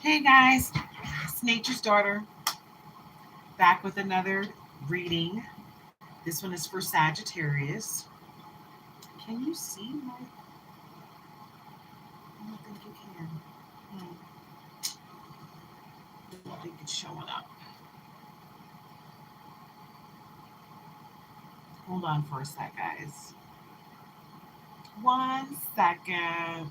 Hey guys, it's Nature's Daughter back with another reading. This one is for Sagittarius. Can you see my? I don't think you can. Hmm, I don't think it's showing up. Hold on for a sec, guys. 1 second.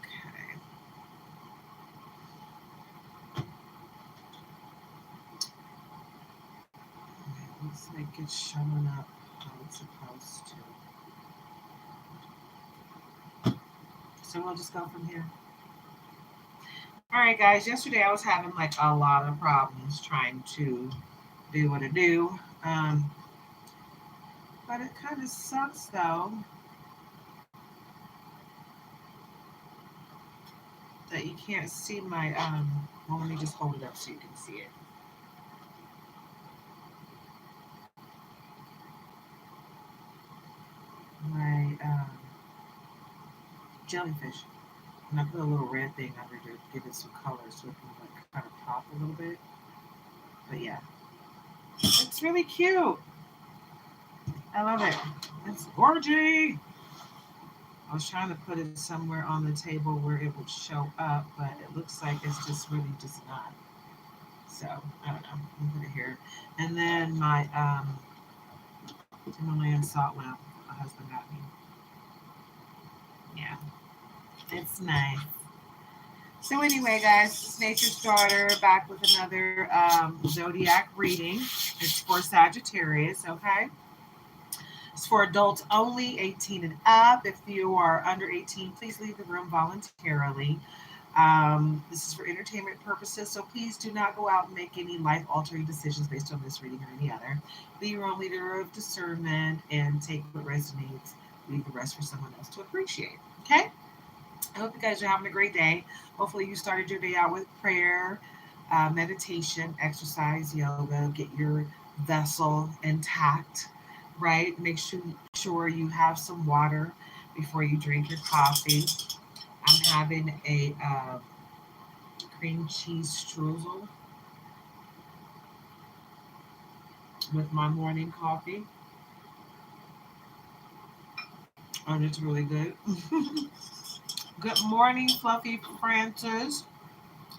Okay. It looks like it's showing up how it's supposed to. So we'll just go from here. All right, guys. Yesterday I was having like a lot of problems trying to do what I do. But it kind of sucks though that you can't see my well, let me just hold it up so you can see it. My jellyfish. And I put a little red thing under to give it some color so it can like kind of pop a little bit. But yeah. It's really cute. I love it. It's gorgy. I was trying to put it somewhere on the table where it would show up, but it looks like it's just really just not. So I don't know. I'm gonna put it here. And then my Himalayan salt lamp my husband got me. Yeah, it's nice. So anyway, guys, it's Nature's Daughter back with another Zodiac reading. It's for Sagittarius, okay? It's for adults only, 18 and up. If you are under 18, please leave the room voluntarily. This is for entertainment purposes, so please do not go out and make any life altering decisions based on this reading or any other. Be your own leader of discernment and take what resonates, leave the rest for someone else to appreciate. Okay? I hope you guys are having a great day. Hopefully, you started your day out with prayer, meditation, exercise, yoga. Get your vessel intact, right? Make sure you have some water before you drink your coffee. I'm having a cream cheese streusel with my morning coffee, and it's really good. Good morning, Fluffy Francis.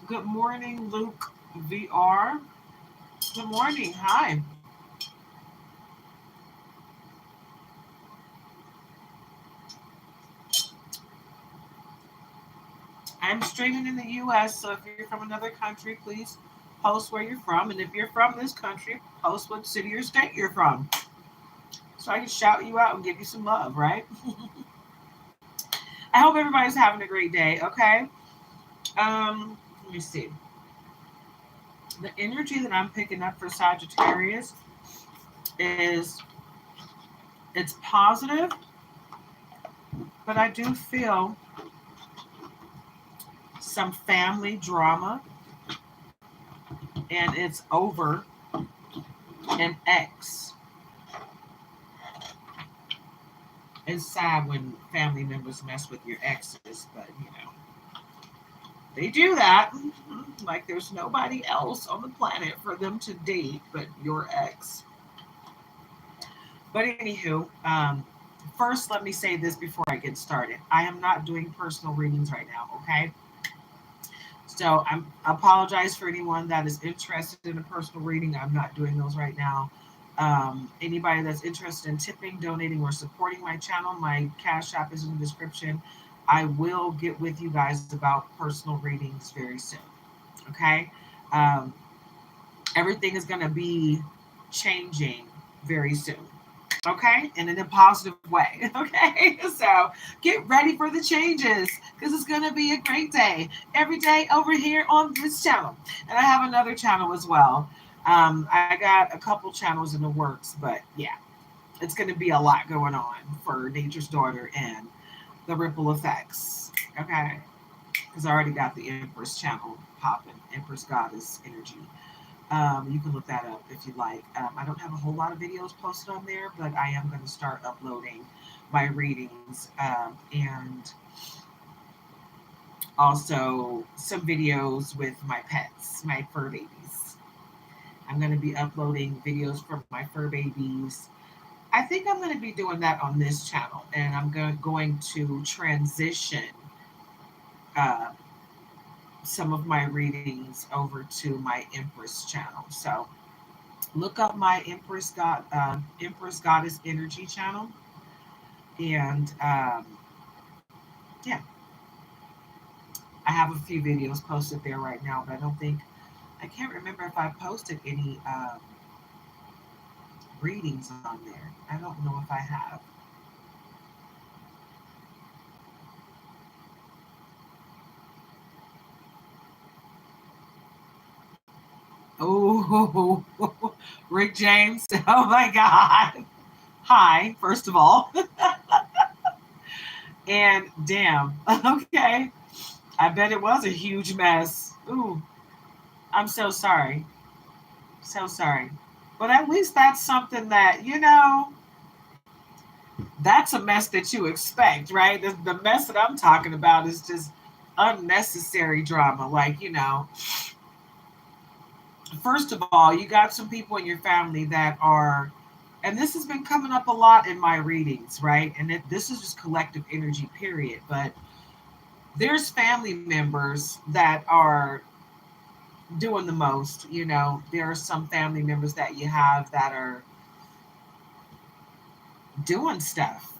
Good morning, Luke VR. Good morning. Hi. I'm streaming in the US, so if you're from another country, please post where you're from. And if you're from this country, post what city or state you're from. So I can shout you out and give you some love, right? I hope everybody's having a great day, okay? Let me see. The energy that I'm picking up for Sagittarius is it's positive, but I do feel some family drama and it's over an ex. It's sad when family members mess with your exes, but you know, they do that. Like there's nobody else on the planet for them to date but your ex. But anywho, first let me say this before I get started. I am not doing personal readings right now, okay? So I apologize for anyone that is interested in a personal reading. I'm not doing those right now. Anybody that's interested in tipping, donating, or supporting my channel, my Cash App is in the description. I will get with you guys about personal readings very soon. Okay. Um, Everything is going to be changing very soon. Okay, and in a positive way. Okay, so get ready for the changes because it's going to be a great day every day over here on this channel. And I have another channel as well. I got a couple channels in the works, but yeah, it's going to be a lot going on for Nature's Daughter and the ripple effects. Okay, because I already got the Empress channel popping, Empress Goddess Energy. You can look that up if you like. I don't have a whole lot of videos posted on there, but I am going to start uploading my readings and also some videos with my pets, my fur babies. I'm going to be uploading videos from my fur babies. I think I'm going to be doing that on this channel, and I'm going to transition uh, some of my readings over to my Empress channel. So look up my Empress Goddess Energy channel, and yeah, I have a few videos posted there right now, but I can't remember if I posted any readings on there. I don't know if I have. Oh, Rick James. Oh my God. Hi, first of all. And damn. Okay. I bet it was a huge mess. Ooh, I'm so sorry. So sorry. But at least that's something that, that's a mess that you expect, right? The mess that I'm talking about is just unnecessary drama. Like, first of all, you got some people in your family that are, and this has been coming up a lot in my readings, right? And this is just collective energy, period. But there's family members that are doing the most. There are some family members that you have that are doing stuff.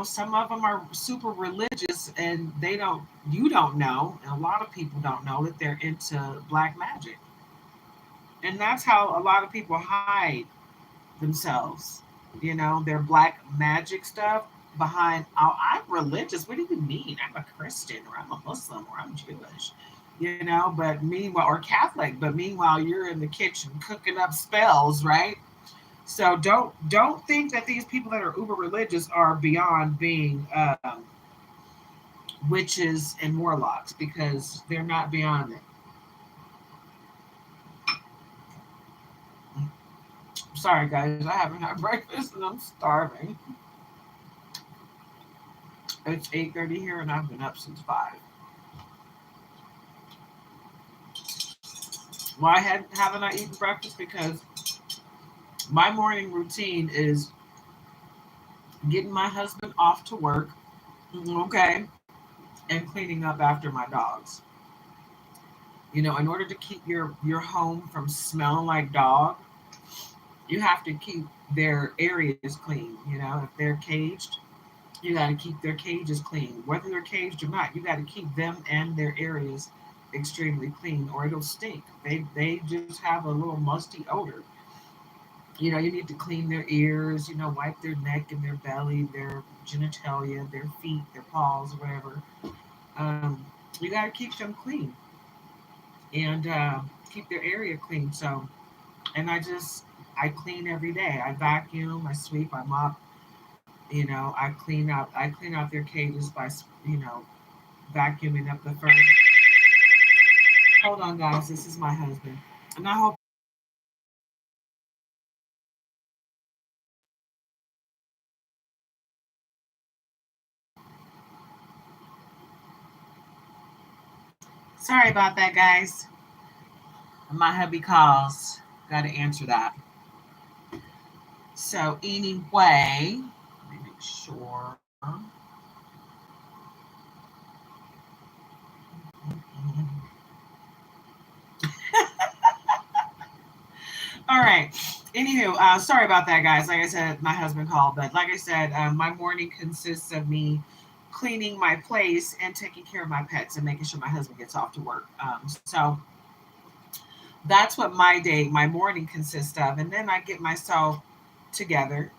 Some of them are super religious, and you don't know, and a lot of people don't know that they're into black magic. And that's how a lot of people hide themselves. Their black magic stuff behind, oh, I'm religious. What do you mean? I'm a Christian, or I'm a Muslim, or I'm Jewish. But meanwhile, or Catholic, but meanwhile, you're in the kitchen cooking up spells, right? So don't think that these people that are uber religious are beyond being witches and warlocks, because they're not beyond it. Sorry, guys, I haven't had breakfast and I'm starving. It's 8:30 here, and I've been up since 5. Why haven't I eaten breakfast? Because my morning routine is getting my husband off to work, okay, and cleaning up after my dogs. In order to keep your home from smelling like dog, you have to keep their areas clean. If they're caged, you got to keep their cages clean. Whether they're caged or not, you got to keep them and their areas extremely clean, or it'll stink. They just have a little musty odor. You need to clean their ears, wipe their neck and their belly, their genitalia, their feet, their paws, whatever. You got to keep them clean, and keep their area clean. So, and I clean every day. I vacuum, I sweep, I mop. I clean out their cages by vacuuming up the fur. Hold on, guys. This is my husband, and I hope. Sorry about that, guys. My hubby calls. Got to answer that. So anyway, let me make sure. All right. Anywho, sorry about that, guys. Like I said, my husband called, but like I said, my morning consists of me cleaning my place and taking care of my pets and making sure my husband gets off to work. So that's what my morning consists of, and then I get myself together.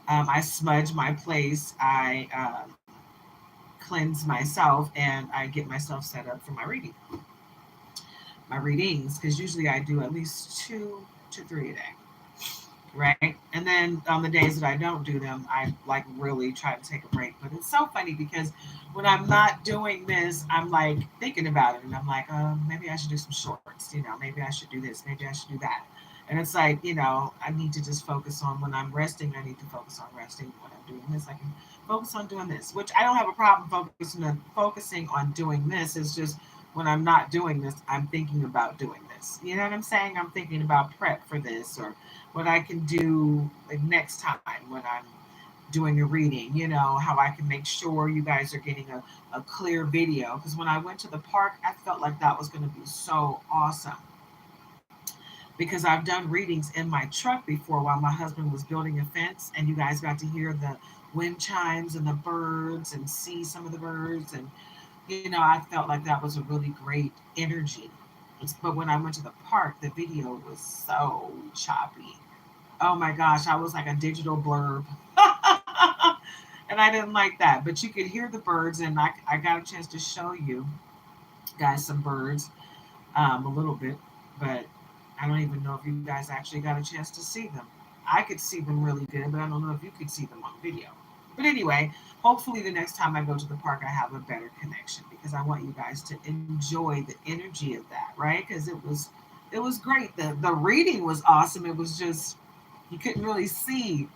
I smudge my place, I cleanse myself, and I get myself set up for my readings, because usually I do at least 2 to 3 a day. right? And then on the days that I don't do them, I like really try to take a break. But it's so funny because when I'm not doing this, I'm like thinking about it, and I'm like, maybe I should do some shorts. Maybe I should do this. Maybe I should do that. And it's like, I need to just focus on when I'm resting. I need to focus on resting. When I'm doing this, I can focus on doing this, which I don't have a problem focusing on doing this. It's just when I'm not doing this, I'm thinking about doing this. You know what I'm saying? I'm thinking about prep for this or what I can do like next time when I'm doing a reading, how I can make sure you guys are getting a clear video. Because when I went to the park, I felt like that was going to be so awesome. Because I've done readings in my truck before while my husband was building a fence, and you guys got to hear the wind chimes and the birds and see some of the birds. And, I felt like that was a really great energy. But when I went to the park, the video was so choppy. Oh my gosh, I was like a digital blurb. And I didn't like that. But you could hear the birds, and I got a chance to show you guys some birds a little bit. But I don't even know if you guys actually got a chance to see them. I could see them really good, but I don't know if you could see them on video. But anyway, hopefully the next time I go to the park, I have a better connection because I want you guys to enjoy the energy of that, right? Because it was great. The reading was awesome. It was just you couldn't really see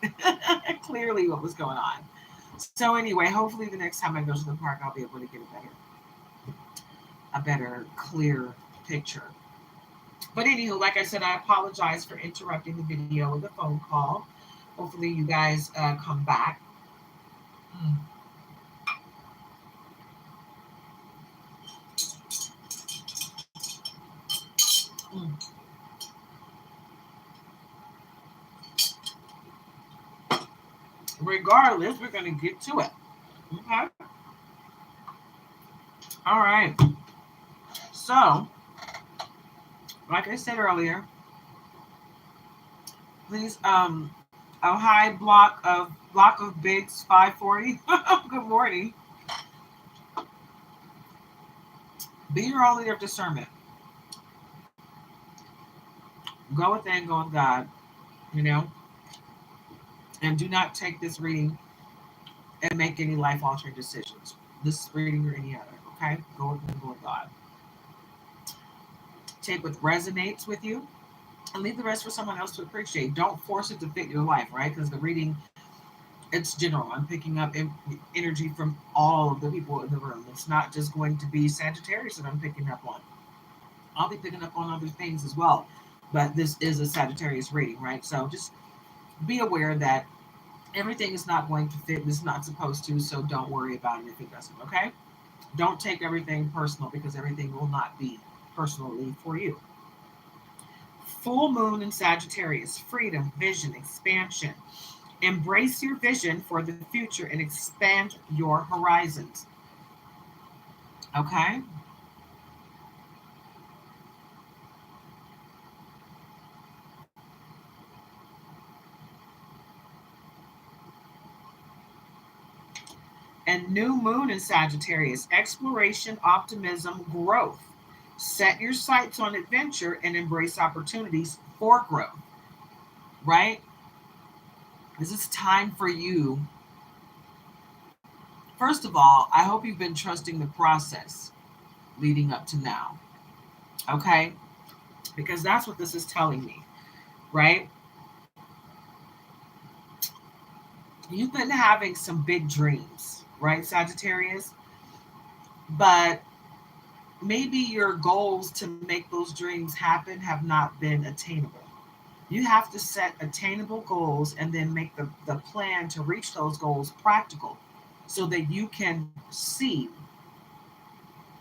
clearly what was going on. So anyway, hopefully the next time I go to the park, I'll be able to get a better clear picture. But anywho, like I said, I apologize for interrupting the video with a phone call. Hopefully you guys come back. Mm. Mm. Regardless, we're going to get to it. Okay. All right. So, like I said earlier, please, hi, block of Bigs 540. Good morning. Be your own leader of discernment. Go within, go with God, you know, and do not take this reading and make any life altering decisions. This reading or any other, okay? Go within, go with God. Take what resonates with you and leave the rest for someone else to appreciate. Don't force it to fit your life, right? Because the reading, it's general. I'm picking up energy from all of the people in the room. It's not just going to be Sagittarius that I'm picking up on. I'll be picking up on other things as well. But this is a Sagittarius reading, right? So just be aware that everything is not going to fit. It's not supposed to. So don't worry about it if it doesn't, okay? Don't take everything personal because everything will not be personally for you. Full moon in Sagittarius, freedom, vision, expansion. Embrace your vision for the future and expand your horizons. Okay? And new moon in Sagittarius, exploration, optimism, growth. Set your sights on adventure and embrace opportunities for growth, right? This is time for you. First of all, I hope you've been trusting the process leading up to now, okay? Because that's what this is telling me, right? You've been having some big dreams, right, Sagittarius? But maybe your goals to make those dreams happen have not been attainable. You have to set attainable goals and then make the plan to reach those goals practical so that you can see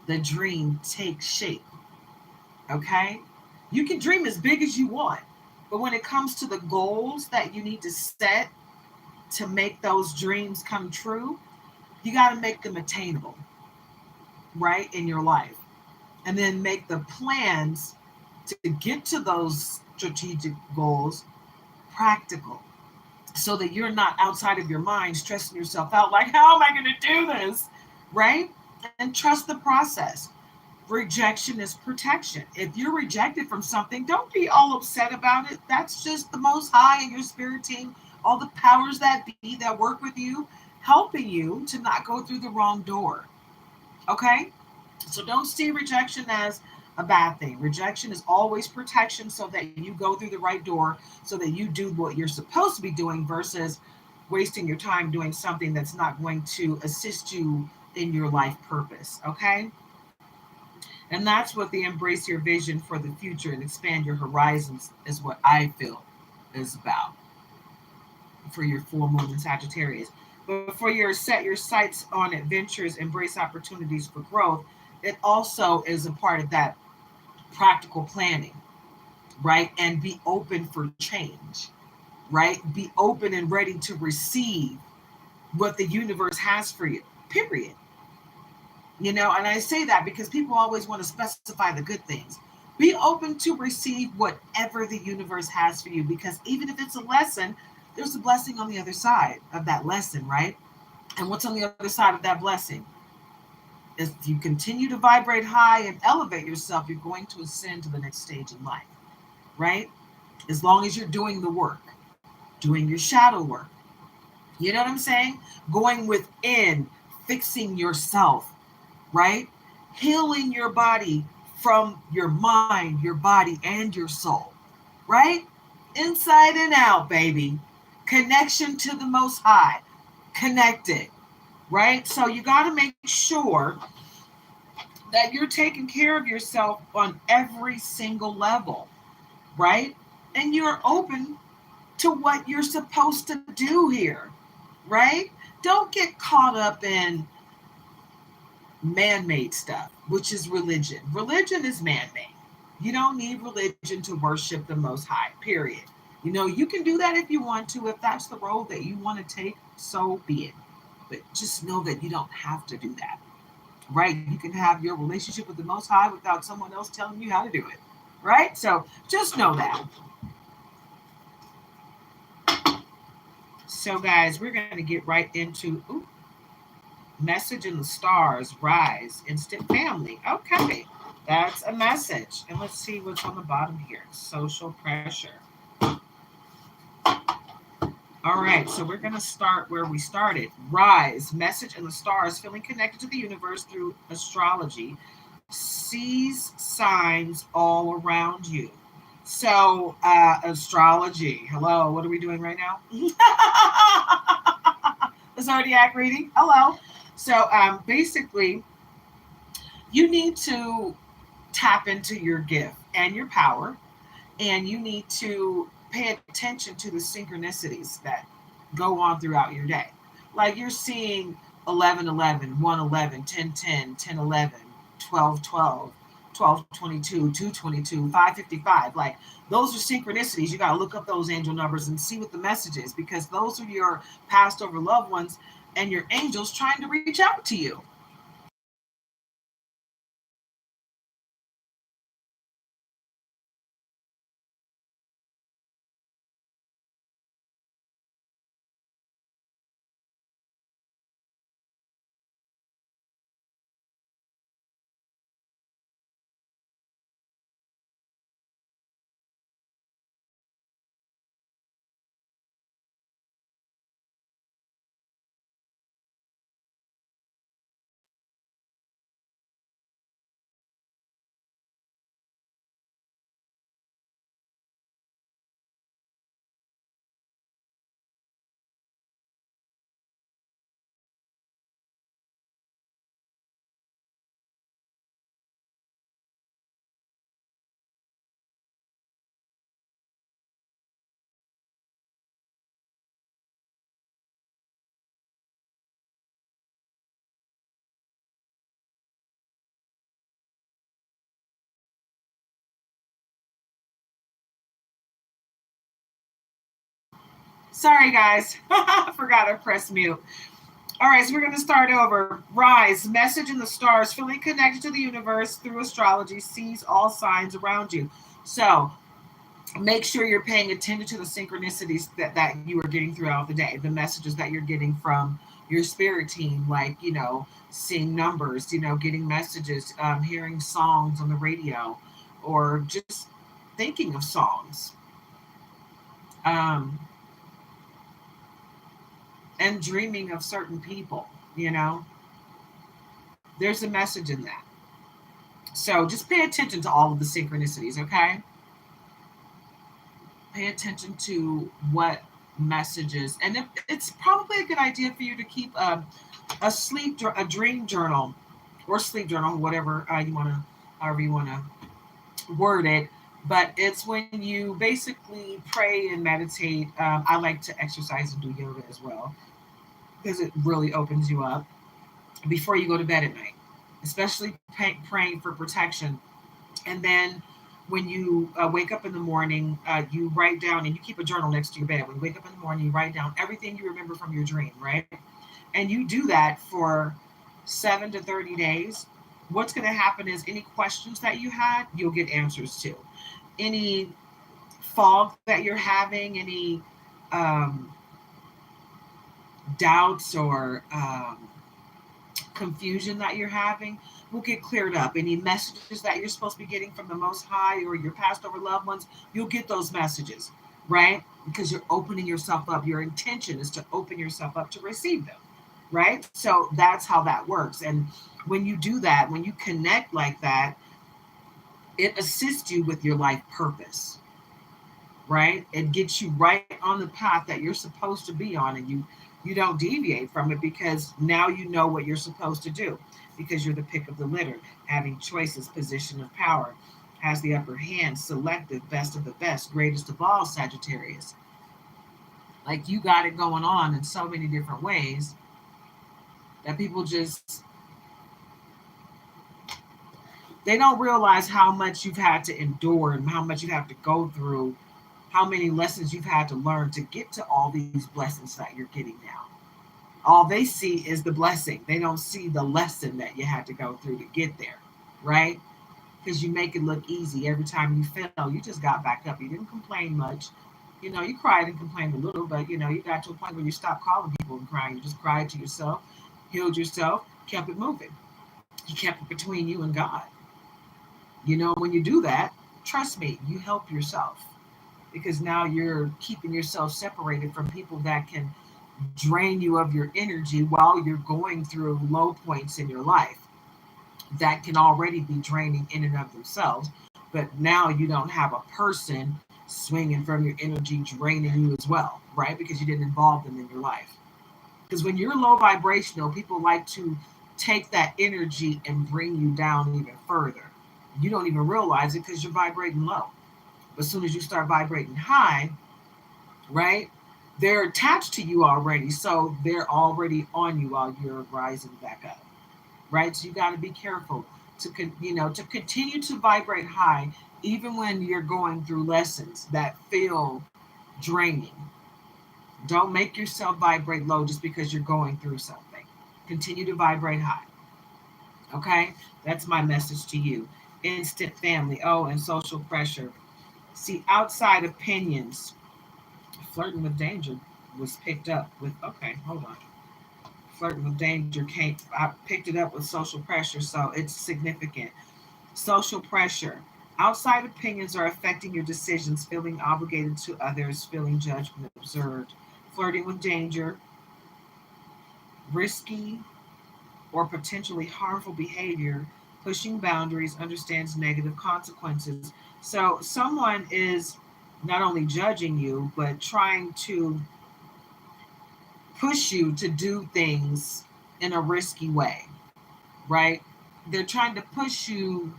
the dream take shape. Okay? You can dream as big as you want, but when it comes to the goals that you need to set to make those dreams come true, you got to make them attainable, right, in your life. And then make the plans to get to those strategic goals practical so that you're not outside of your mind stressing yourself out like, how am I going to do this? Right? And trust the process. rejection is protection. If you're rejected from something, don't be all upset about it. That's just the Most High and your spirit team, all the powers that be that work with you, helping you to not go through the wrong door. Okay? So don't see rejection as a bad thing. Rejection is always protection so that you go through the right door, so that you do what you're supposed to be doing versus wasting your time doing something that's not going to assist you in your life purpose. Okay? And that's what the embrace your vision for the future and expand your horizons is what I feel is about for your full moon in Sagittarius. But for your set your sights on adventures, embrace opportunities for growth, it also is a part of that practical planning, right? And be open for change, right? Be open and ready to receive what the universe has for you, period. And I say that because people always want to specify the good things. Be open to receive whatever the universe has for you because even if it's a lesson, there's a blessing on the other side of that lesson, right? And what's on the other side of that blessing? If you continue to vibrate high and elevate yourself, you're going to ascend to the next stage in life, right? As long as you're doing the work, doing your shadow work. You know what I'm saying? Going within, fixing yourself, right? Healing your body from your mind, your body, and your soul, right? Inside and out, baby. Connection to the Most High. Connected, right? So you got to make sure that you're taking care of yourself on every single level, right? And you're open to what you're supposed to do here, right? Don't get caught up in man-made stuff, which is religion. Religion is man-made. You don't need religion to worship the Most High, period. You can do that if you want to. If that's the road that you want to take, so be it. But just know that you don't have to do that, right? You can have your relationship with the Most High without someone else telling you how to do it, right? So just know that. So, guys, we're going to get right into message in the stars, rise, instant family. Okay, that's a message. And let's see what's on the bottom here. Social pressure. All right, so we're going to start where we started. Rise, message in the stars, feeling connected to the universe through astrology. Sees signs all around you. So, astrology. Hello, what are we doing right now? The Zodiac reading. Hello. So, basically, you need to tap into your gift and your power, and you need to pay attention to the synchronicities that go on throughout your day. Like you're seeing 11:11, 1:11, 10:10, 10:11, 12:12, 12:22, 2:22, 5:55. Like those are synchronicities. You got to look up those angel numbers and see what the message is because those are your passed over loved ones and your angels trying to reach out to you. Sorry, guys. I forgot to press mute. All right, so we're going to start over. Rise, message in the stars, feeling connected to the universe through astrology, sees all signs around you. So, make sure you're paying attention to the synchronicities that you are getting throughout the day, the messages that you're getting from your spirit team, like, seeing numbers, getting messages, hearing songs on the radio, or just thinking of songs, um, and dreaming of certain people, there's a message in that. So just pay attention to all of the synchronicities, okay? Pay attention to what messages, and it's probably a good idea for you to keep a dream journal or sleep journal, whatever however you want to word it. But it's when you basically pray and meditate. I like to exercise and do yoga as well because it really opens you up before you go to bed at night, especially praying for protection. And then when you wake up in the morning, you write down, and you keep a journal next to your bed. When you wake up in the morning, you write down everything you remember from your dream, right? And you do that for 7 to 30 days. What's going to happen is any questions that you had, you'll get answers to. Any fog that you're having, any um, doubts or confusion that you're having will get cleared up. Any messages that you're supposed to be getting from the Most High or your past over loved ones, you'll get those messages, right? Because you're opening yourself up. Your intention is to open yourself up to receive them, right? So that's how that works. And when you do that, when you connect like that, it assists you with your life purpose, right? It gets you right on the path that you're supposed to be on, and you don't deviate from it because now you know what you're supposed to do because you're the pick of the litter, having choices, position of power, has the upper hand, selective, best of the best, greatest of all, Sagittarius. Like you got it going on in so many different ways that people just they don't realize how much you've had to endure and how much you have to go through, how many lessons you've had to learn to get to all these blessings that you're getting now. All they see is the blessing. They don't see the lesson that you had to go through to get there, right? Because you make it look easy every time you fail. You just got back up. You didn't complain much. You cried and complained a little, but you got to a point where you stopped calling people and crying. You just cried to yourself, healed yourself, kept it moving. You kept it between you and God. When you do that, trust me, you help yourself because now you're keeping yourself separated from people that can drain you of your energy while you're going through low points in your life that can already be draining in and of themselves. But now you don't have a person swinging from your energy, draining you as well, right? Because you didn't involve them in your life. Because when you're low vibrational, people like to take that energy and bring you down even further. You don't even realize it because you're vibrating low. But as soon as you start vibrating high, right, they're attached to you already. So they're already on you while you're rising back up, right? So you got to be careful to continue to vibrate high, even when you're going through lessons that feel draining. Don't make yourself vibrate low just because you're going through something. Continue to vibrate high. Okay? That's my message to you. Instant family. Oh, and social pressure. See, outside opinions. Flirting with danger was picked up with, okay, hold on. Flirting with danger came, I picked it up with social pressure, so it's significant. Social pressure. Outside opinions are affecting your decisions, feeling obligated to others, feeling judged and observed. Flirting with danger, risky or potentially harmful behavior, pushing boundaries, understands negative consequences. So someone is not only judging you, but trying to push you to do things in a risky way, right? They're trying to push you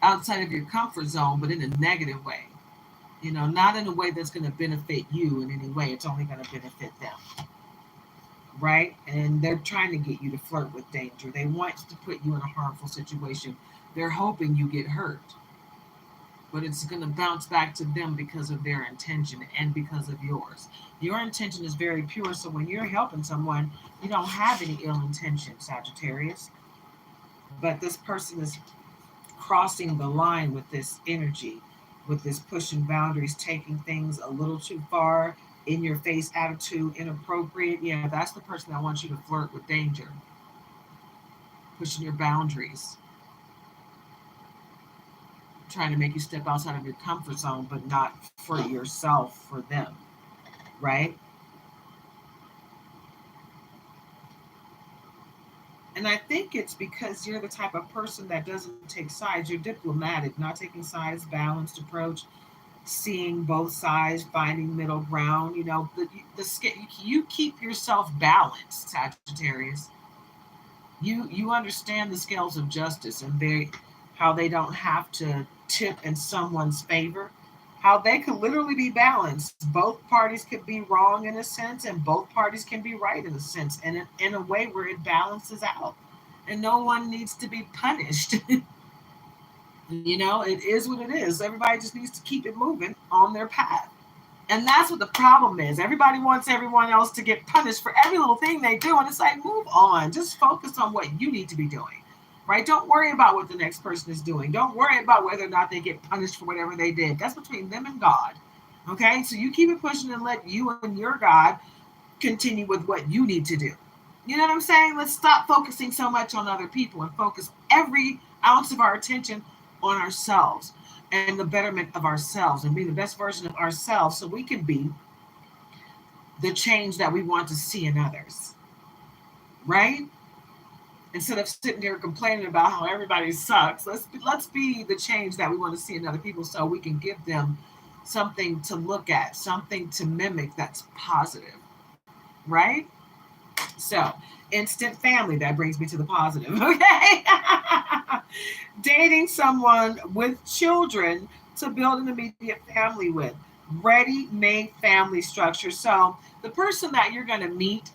outside of your comfort zone, but in a negative way. Not in a way that's going to benefit you in any way. It's only going to benefit them, right? And they're trying to get you to flirt with danger. They want to put you in a harmful situation. They're hoping you get hurt, but it's going to bounce back to them because of their intention and because of yours. Your intention is very pure, so when you're helping someone, you don't have any ill intention, Sagittarius. But this person is crossing the line with this energy, with this pushing boundaries, taking things a little too far, in your face attitude, inappropriate. Yeah, that's the person that wants you to flirt with danger, pushing your boundaries, trying to make you step outside of your comfort zone, but not for yourself, for them, right? And I think it's because you're the type of person that doesn't take sides. You're diplomatic, not taking sides, balanced approach, seeing both sides, finding middle ground. You know, you keep yourself balanced, Sagittarius. You understand the scales of justice, and how they don't have to tip in someone's favor. How they could literally be balanced. Both parties could be wrong in a sense, and both parties can be right in a sense, and in a way where it balances out, and no one needs to be punished. You know, it is what it is. Everybody just needs to keep it moving on their path. And that's what the problem is. Everybody wants everyone else to get punished for every little thing they do. And it's like, move on. Just focus on what you need to be doing, right? Don't worry about what the next person is doing. Don't worry about whether or not they get punished for whatever they did. That's between them and God. Okay? So you keep it pushing and let you and your God continue with what you need to do. You know what I'm saying? Let's stop focusing so much on other people and focus every ounce of our attention on ourselves and the betterment of ourselves and be the best version of ourselves so we can be the change that we want to see in others, right? Instead of sitting there complaining about how everybody sucks, let's be the change that we want to see in other people so we can give them something to look at, something to mimic that's positive, right? So, instant family, that brings me to the positive, okay? Dating someone with children to build an immediate family with. Ready made family structure. So, the person that you're going to meet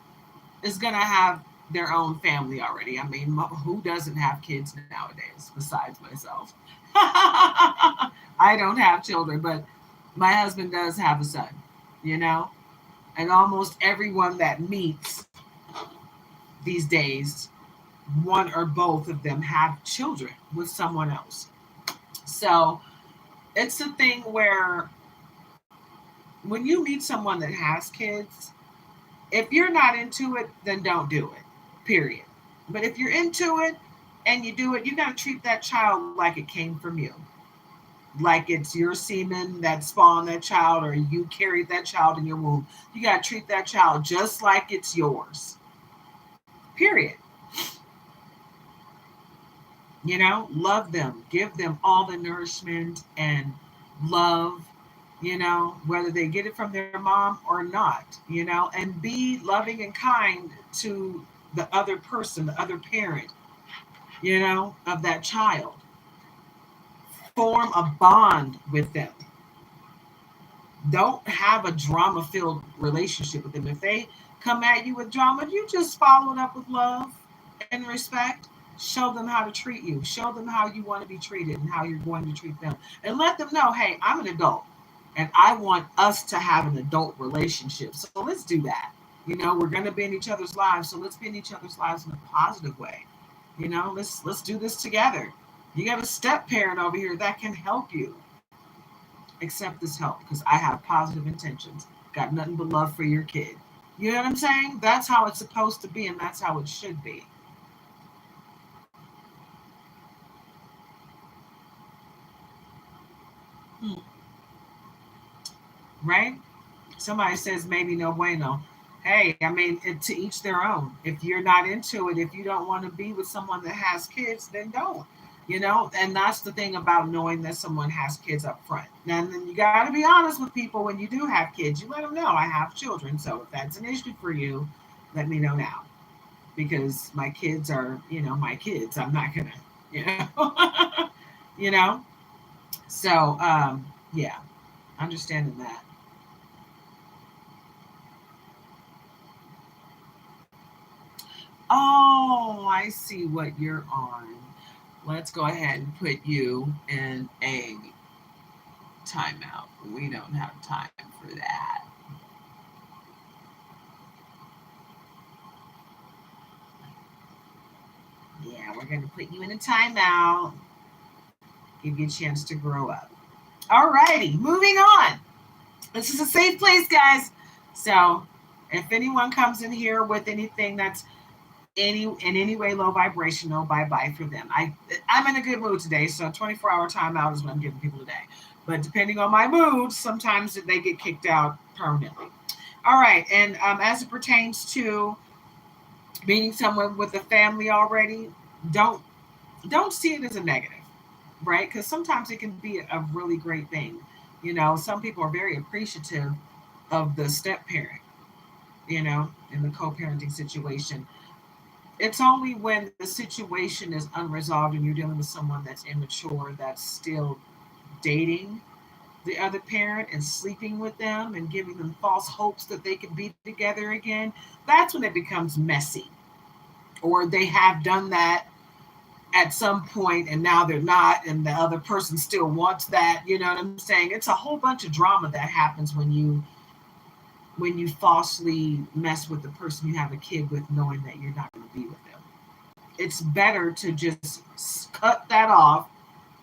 is going to have their own family already. I mean, who doesn't have kids nowadays besides myself? I don't have children, but my husband does have a son, you know? And almost everyone that meets these days, one or both of them have children with someone else. So it's a thing where when you meet someone that has kids, if you're not into it, then don't do it, period. But if you're into it and you do it, you got to treat that child like it came from you. Like it's your semen that spawned that child or you carried that child in your womb. You got to treat that child just like it's yours, period. You know, love them, give them all the nourishment and love, you know, whether they get it from their mom or not, you know, and be loving and kind to the other person, the other parent, you know, of that child. Form a bond with them. Don't have a drama filled relationship with them. If they come at you with drama, you just follow it up with love and respect. Show them how to treat you. Show them how you want to be treated and how you're going to treat them. And let them know, hey, I'm an adult and I want us to have an adult relationship. So let's do that. You know, we're going to be in each other's lives, so let's be in each other's lives in a positive way. You know, let's do this together. You got a step parent over here that can help you. Accept this help because I have positive intentions. Got nothing but love for your kid. You know what I'm saying? That's how it's supposed to be, and that's how it should be. Hmm. Right? Somebody says maybe no bueno. Hey, I mean, to each their own. If you're not into it, if you don't want to be with someone that has kids, then don't. You know, and that's the thing about knowing that someone has kids up front. Now, then you got to be honest with people when you do have kids. You let them know I have children. So if that's an issue for you, let me know now because my kids are, you know, my kids. I'm not gonna, you know, you know. So yeah, understanding that. Oh, I see what you're on. Let's go ahead and put you in a timeout. We don't have time for that. Yeah, we're going to put you in a timeout, give you a chance to grow up. All righty, moving on. This is a safe place, guys. So if anyone comes in here with anything that's in any way low vibrational, bye bye for them. I'm in a good mood today, so 24-hour timeout is what I'm giving people today. But depending on my mood, sometimes they get kicked out permanently. All right, and as it pertains to meeting someone with a family already, don't don't see it as a negative, right? Because sometimes it can be a really great thing. You know, some people are very appreciative of the step parent, you know, in the co-parenting situation. It's only when the situation is unresolved and you're dealing with someone that's immature, that's still dating the other parent and sleeping with them and giving them false hopes that they can be together again, that's when it becomes messy. Or they have done that at some point and now they're not, and the other person still wants that. You know what I'm saying? It's a whole bunch of drama that happens when you falsely mess with the person you have a kid with, knowing that you're not going to be with them. It's better to just cut that off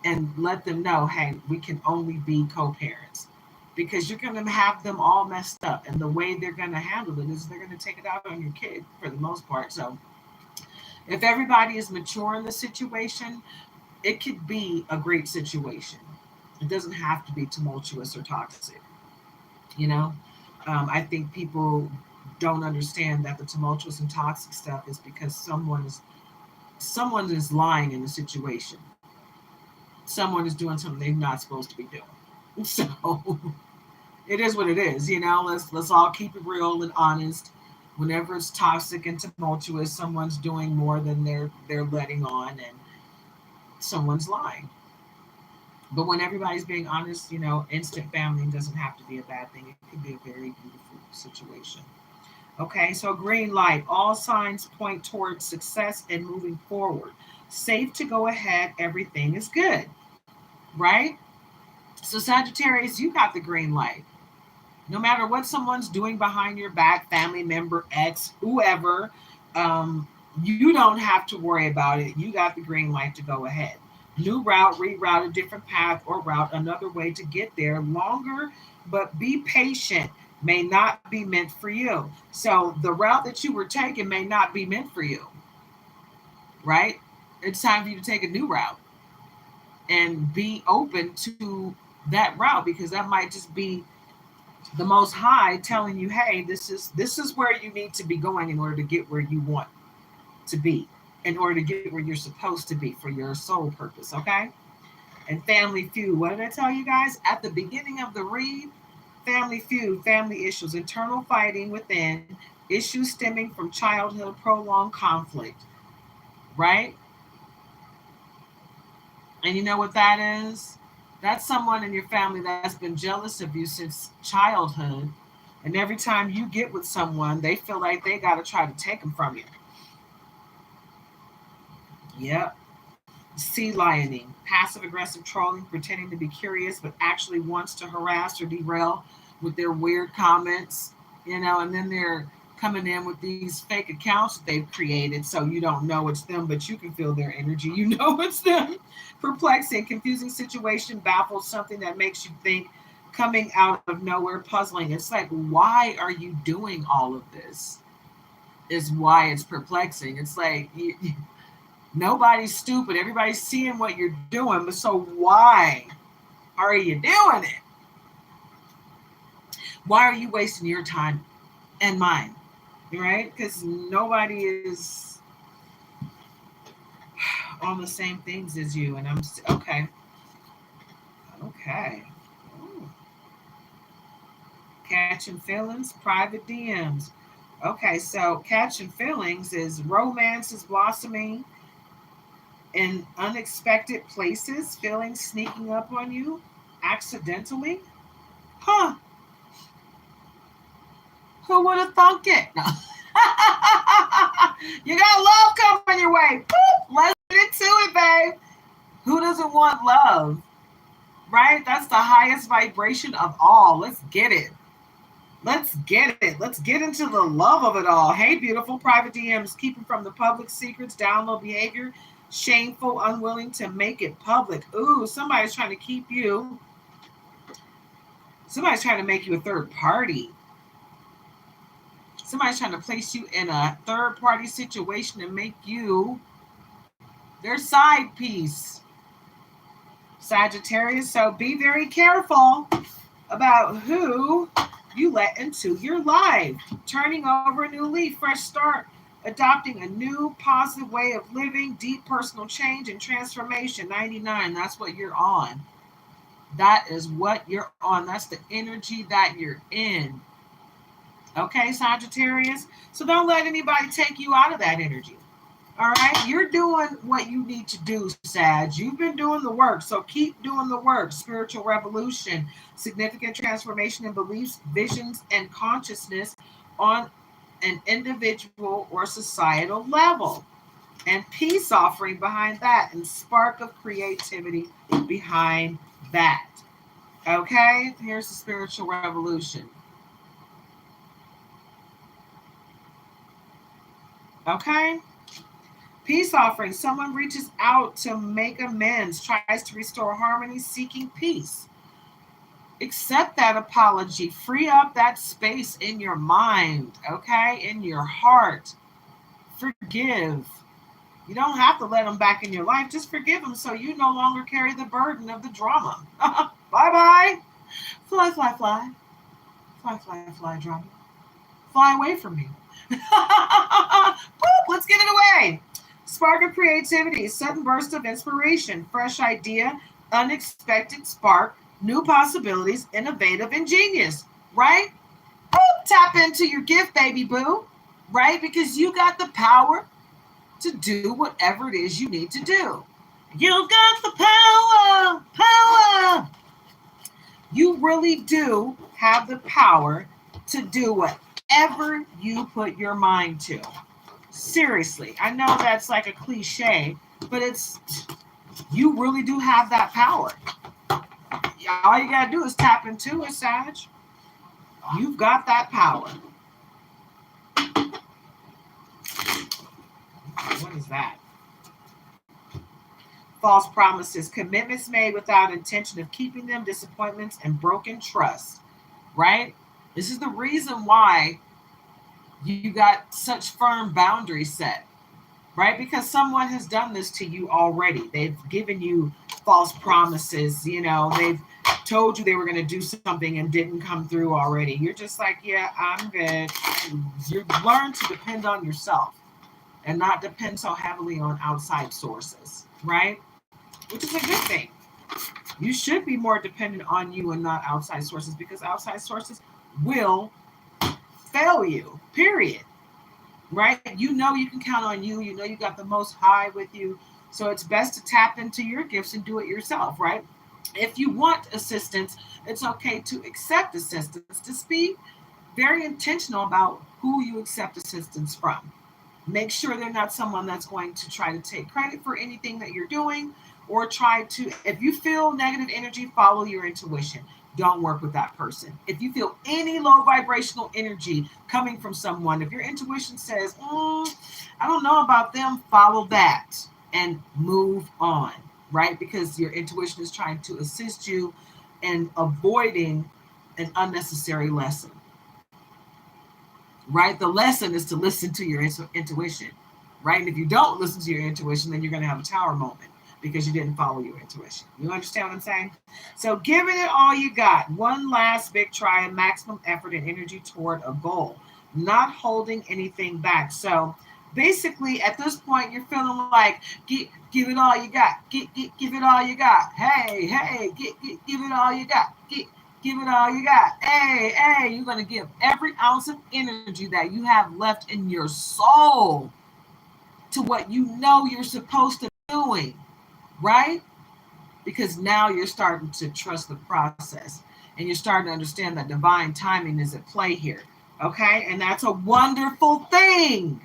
and let them know, hey, we can only be co-parents, because you're going to have them all messed up, and the way they're going to handle it is they're going to take it out on your kid for the most part. So if everybody is mature in the situation, it could be a great situation. It doesn't have to be tumultuous or toxic. You know, I think people don't understand that the tumultuous and toxic stuff is because someone is lying in the situation. Someone is doing something they're not supposed to be doing. So it is what it is. You know, let's all keep it real and honest. Whenever it's toxic and tumultuous, someone's doing more than they're letting on, and someone's lying. But when everybody's being honest, you know, instant family doesn't have to be a bad thing. It could be a very beautiful situation. Okay, so green light. All signs point towards success and moving forward. Safe to go ahead. Everything is good, right? So, Sagittarius, you got the green light. No matter what someone's doing behind your back, family member, ex, whoever, um, you don't have to worry about it. You got the green light to go ahead. New route, reroute a different path, or route another way to get there. Longer, but be patient. May not be meant for you. So the route that you were taking may not be meant for you, right? It's time for you to take a new route and be open to that route, because that might just be the most high telling you, hey, this is where you need to be going in order to get where you want to be, in order to get where you're supposed to be for your soul purpose. Okay. And family feud, what did I tell you guys at the beginning of the read? Family feud, family issues, internal fighting within, issues stemming from childhood, prolonged conflict, right? And you know what that is? That's someone in your family that's been jealous of you since childhood. And every time you get with someone, they feel like they got to try to take them from you. Yep. Sea lioning, passive aggressive trolling, pretending to be curious, but actually wants to harass or derail with their weird comments, you know, and then they're coming in with these fake accounts that they've created, so you don't know it's them, but you can feel their energy. You know it's them. Perplexing, confusing situation, baffled, something that makes you think, coming out of nowhere, puzzling. It's like, why are you doing all of this? Is why it's perplexing. It's like, nobody's stupid. Everybody's seeing what you're doing, but so why are you doing it? Why are you wasting your time and mine? Right? Because nobody is on the same things as you. And okay. Okay. Ooh. Catching feelings, private DMs. Okay, so catching feelings is romance is blossoming in unexpected places, feelings sneaking up on you accidentally. Huh, who would have thunk it? No. You got love coming your way. Boop, let's get into it, babe. Who doesn't want love? Right? That's the highest vibration of all. Let's get it. Let's get it. Let's get into the love of it all. Hey, beautiful private DMs, keeping from the public secrets, download behavior, shameful, unwilling to make it public. Ooh, somebody's trying to keep you Somebody's trying to make you a third party. Somebody's trying to place you in a third party situation and make you their side piece. Sagittarius, so be very careful about who you let into your life. Turning over a new leaf, fresh start, adopting a new positive way of living, deep personal change and transformation. 99, that's what you're on. That is what you're on. That's the energy that you're in. Okay, Sagittarius? So don't let anybody take you out of that energy. All right, you're doing what you need to do, Sag. You've been doing the work, so keep doing the work. Spiritual revolution, significant transformation in beliefs, visions, and consciousness on an individual or societal level. And peace offering behind that, and spark of creativity behind that. Okay, here's the spiritual revolution. Okay. Peace offering. Someone reaches out to make amends, tries to restore harmony, seeking peace. Accept that apology. Free up that space in your mind, okay? In your heart. Forgive. You don't have to let them back in your life. Just forgive them so you no longer carry the burden of the drama. Bye-bye. Fly, fly, fly. Fly, fly, fly, drama. Fly away from me. Boop, let's get it away. Spark of creativity, sudden burst of inspiration, fresh idea, unexpected spark, new possibilities, innovative, ingenious, right? Boop, tap into your gift, baby boo, right? Because you got the power to do whatever it is you need to do. You got the power. You really do have the power to do whatever you put your mind to. Seriously, I know that's like a cliche, but you really do have that power. All you gotta do is tap into it, Sag. You've got that power. What is that? False promises, commitments made without intention of keeping them, disappointments, and broken trust. Right? This is the reason why you got such firm boundaries set, right? Because someone has done this to you already. They've given you false promises. They've told you they were going to do something and didn't come through already. You're just like, yeah, I'm good. You learn to depend on yourself and not depend so heavily on outside sources, right? Which is a good thing. You should be more dependent on you and not outside sources, because outside sources will fail you, period. Right? You can count on you. You got the most high with you. So it's best to tap into your gifts and do it yourself, right? If you want assistance, it's okay to accept assistance. Just be very intentional about who you accept assistance from. Make sure they're not someone that's going to try to take credit for anything that you're doing, or try to, if you feel negative energy, follow your intuition. Don't work with that person. If you feel any low vibrational energy coming from someone, if your intuition says, I don't know about them, follow that and move on, right? Because your intuition is trying to assist you in avoiding an unnecessary lesson, right? The lesson is to listen to your intuition, right? And if you don't listen to your intuition, then you're going to have a tower moment because you didn't follow your intuition. You understand what I'm saying? So giving it all you got, one last big try and maximum effort and energy toward a goal, not holding anything back. So basically at this point, you're feeling like, give it all you got. Give it all you got. Hey, give it all you got. Give it all you got. Hey, you're going to give every ounce of energy that you have left in your soul to what you know you're supposed to be doing, right? Because now you're starting to trust the process and you're starting to understand that divine timing is at play here, okay? And that's a wonderful thing.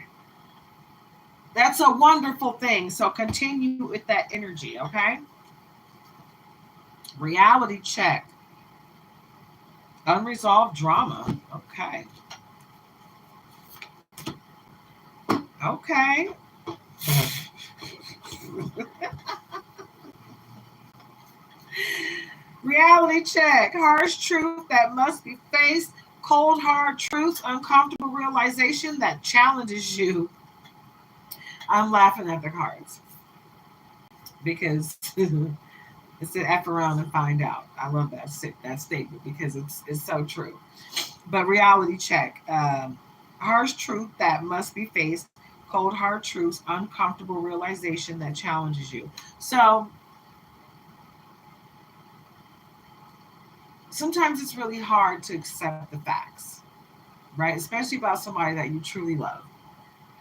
That's a wonderful thing. So continue with that energy, okay? Reality check. Unresolved drama. Okay. Okay. Reality check. Harsh truth that must be faced. Cold, hard truths. Uncomfortable realization that challenges you. I'm laughing at the cards because it's an F around and find out. I love that statement because it's so true. But reality check. Harsh truth that must be faced. Cold, hard truths. Uncomfortable realization that challenges you. So sometimes it's really hard to accept the facts, right? Especially about somebody that you truly love.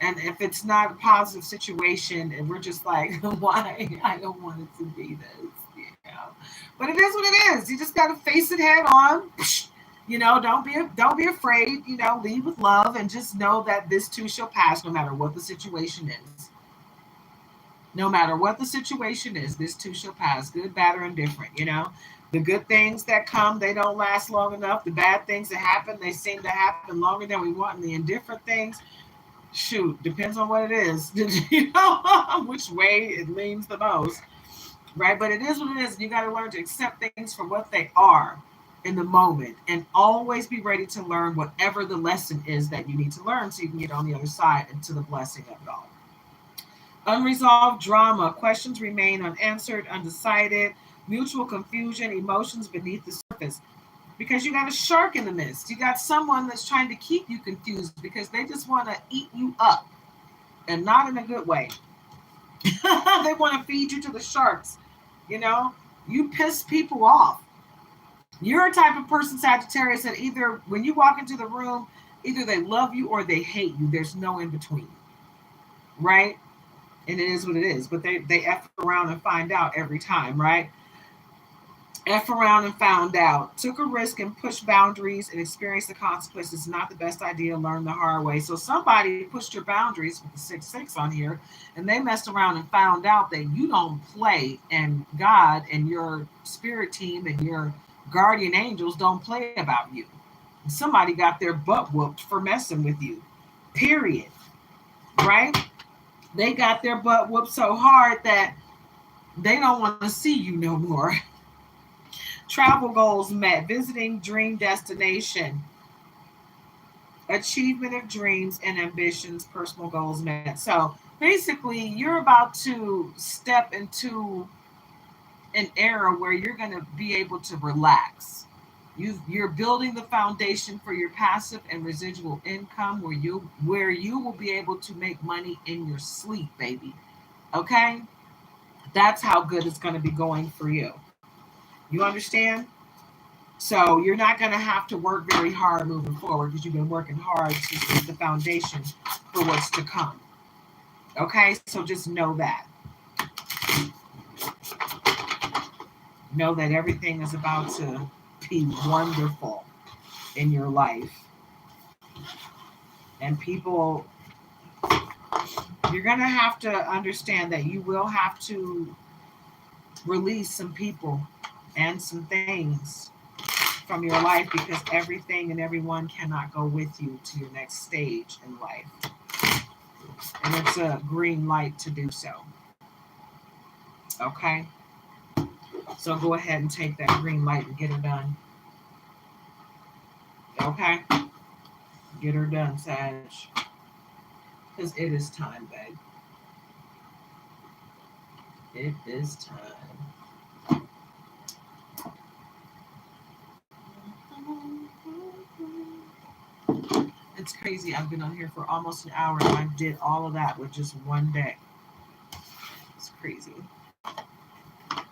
And if it's not a positive situation and we're just like, why? I don't want it to be this, you know. But it is what it is. You just gotta face it head on. You know, don't be afraid, you know, lead with love and just know that this too shall pass no matter what the situation is. No matter what the situation is, this too shall pass, good, bad, or indifferent, you know. The good things that come, they don't last long enough. The bad things that happen, they seem to happen longer than we want. And the indifferent things, shoot, depends on what it is, you know, which way it leans the most, right? But it is what it is. And you got to learn to accept things for what they are in the moment and always be ready to learn whatever the lesson is that you need to learn so you can get on the other side and to the blessing of it all. Unresolved drama, questions remain unanswered, undecided, mutual confusion, emotions beneath the surface. Because you got a shark in the midst. You got someone that's trying to keep you confused because they just want to eat you up and not in a good way. They want to feed you to the sharks. You know, you piss people off. You're a type of person, Sagittarius, that either when you walk into the room, either they love you or they hate you. There's no in between, right? And it is what it is. But they F around and find out every time, right? F around and found out. Took a risk and pushed boundaries and experienced the consequences. Not the best idea. Learn the hard way. So somebody pushed your boundaries with the 6-6 on here, and they messed around and found out that you don't play, and God and your spirit team and your guardian angels don't play about you. Somebody got their butt whooped for messing with you. Period. Right? They got their butt whooped so hard that they don't want to see you no more. Travel goals met, visiting dream destination, achievement of dreams and ambitions, personal goals met. So basically, you're about to step into an era where you're going to be able to relax. You're building the foundation for your passive and residual income where you will be able to make money in your sleep, baby. Okay? That's how good it's going to be going for you. You understand? So you're not going to have to work very hard moving forward because you've been working hard to set the foundation for what's to come. Okay? So just know that. Know that everything is about to be wonderful in your life. And people, you're going to have to understand that you will have to release some people and some things from your life because everything and everyone cannot go with you to your next stage in life. And it's a green light to do so. Okay? So go ahead and take that green light and get her done. Okay? Get her done, Sag. Because it is time, babe. It is time. It's crazy. I've been on here for almost an hour and I did all of that with just one day. It's crazy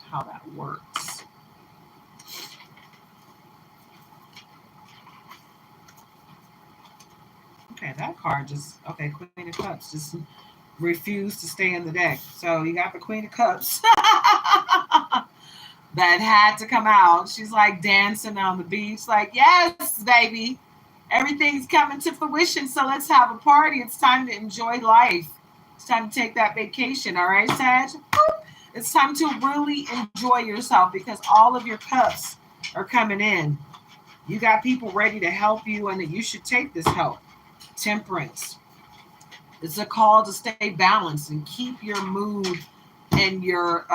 how that works. Okay, that card okay, Queen of Cups just refused to stay in the deck. So you got the Queen of Cups that had to come out. She's like dancing on the beach, like, yes, baby. Everything's coming to fruition, so let's have a party. It's time to enjoy life. It's time to take that vacation, all right, Sag? It's time to really enjoy yourself because all of your cups are coming in. You got people ready to help you and that you should take this help. Temperance. It's a call to stay balanced and keep your mood and your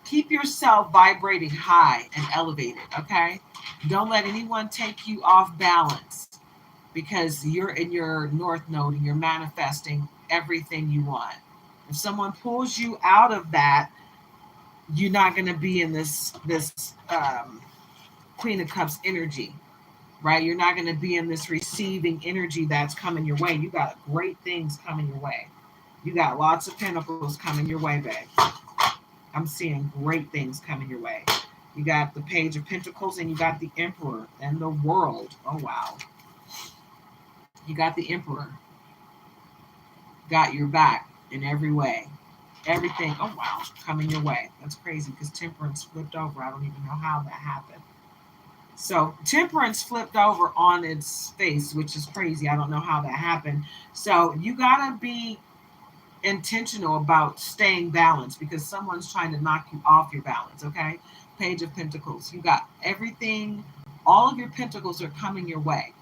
keep yourself vibrating high and elevated, okay? Don't let anyone take you off balance because you're in your north node and you're manifesting everything you want. If someone pulls you out of that, you're not going to be in this Queen of Cups energy, right? You're not going to be in this receiving energy that's coming your way. You got great things coming your way. You got lots of pentacles coming your way, babe. I'm seeing great things coming your way. You got the Page of Pentacles and you got the Emperor and the World. Oh, wow. You got the Emperor. Got your back in every way. Everything, oh, wow, coming your way. That's crazy because Temperance flipped over. I don't even know how that happened. So Temperance flipped over on its face, which is crazy. I don't know how that happened. So you got to be intentional about staying balanced because someone's trying to knock you off your balance, okay? Page of Pentacles. You got everything, all of your pentacles are coming your way,